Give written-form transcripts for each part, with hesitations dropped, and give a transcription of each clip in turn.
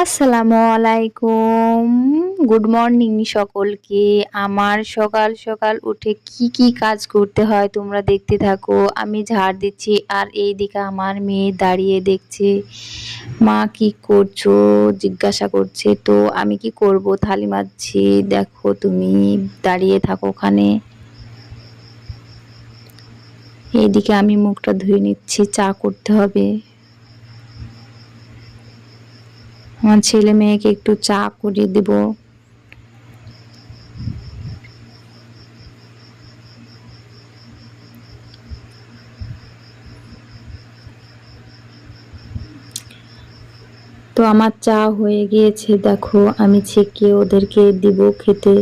আসসালামু আলাইকুম। Good morning সকলকে। আমার সকাল সকাল উঠে কি কি কাজ করতে হয় তোমরা দেখতে থাকো। আমি ঝাড় দিচ্ছি আর এইদিকে আমার মেয়ে দাঁড়িয়ে দেখছে। মা কি করছো জিজ্ঞাসা করছে, তো আমি কি করব, থালি মাজছি। দেখো তুমি দাঁড়িয়ে থাকো ওখানে। এইদিকে আমি মুখটা ধুয়ে নিচ্ছি, চা করতে হবে। আমার ছেলে মেয়েকে একটু চা করে দেব। তো আমার চা হয়ে গিয়েছে, দেখো আমি ছেঁকে ওদেরকে দিব খেতে।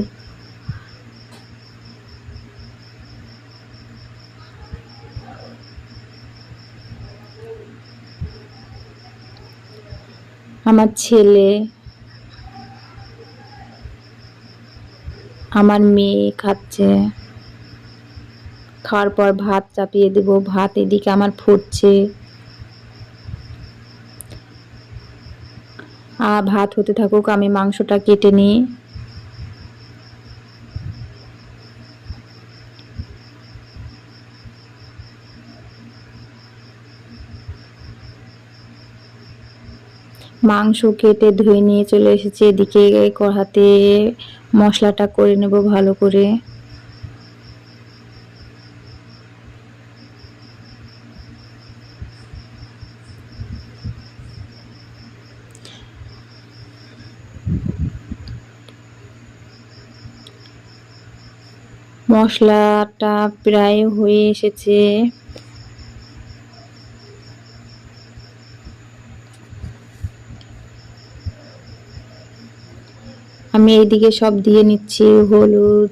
আমার ছেলে, আমার মেয়ে খাচ্ছে। খাওয়ার পর ভাত চাপিয়ে দেব। ভাত এদিকে আমার ফুটছে। ভাত হতে থাকুক, আমি মাংসটা কেটে নিই। মাংস কেটে ধুয়ে নিয়ে চলে এসেছি। এদিকে কড়াতে মশলাটা করে নেব ভালো করে। মশলাটা প্রায় হয়ে এসেছে। আমি এইদিকে সব দিয়ে নিচ্ছি, হলুদ,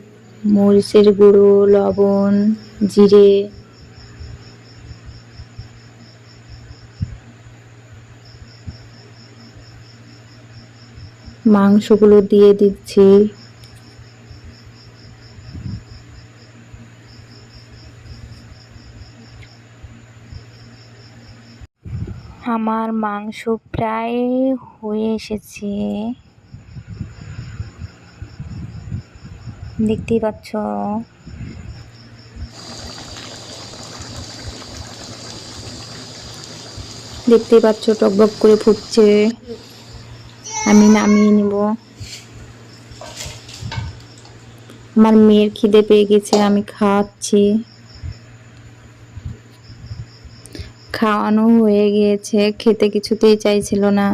মরিচের গুঁড়ো, লবণ, জিরে। মাংসগুলো দিয়ে দিচ্ছি। আমার মাংস প্রায় হয়ে এসেছে, দেখতেই পাচ্ছ। দেখতেই পাচ্ছ টকবক করে ফুটছে। আমি নামিয়ে নিব। আমার মেয়ের খিদে পেয়ে গেছে, আমি খাওয়াচ্ছি। খাওয়ানো হয়ে গিয়েছে, খেতে কিছুতেই চাইছিল না।